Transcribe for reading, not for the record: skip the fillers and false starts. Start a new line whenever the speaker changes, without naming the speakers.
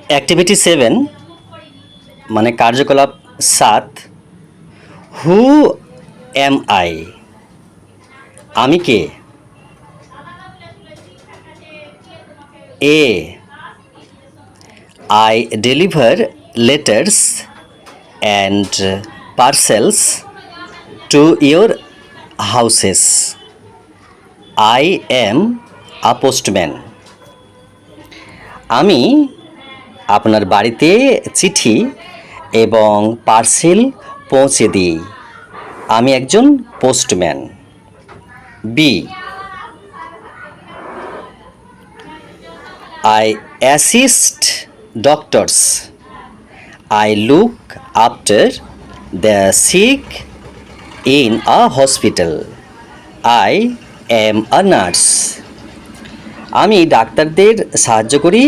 activity 7 মানে কার্যকলাপ 7 হু am I আমি কে এ I deliver letters and parcels to your houses I am a postman আমি আপনার বাড়িতে চিঠি এবং পার্সেল পৌঁছে দিই আমি একজন postman be I assist doctors I look after the sick in a hospital I am a nurse আমি ডাক্তারদের সাহায্য করি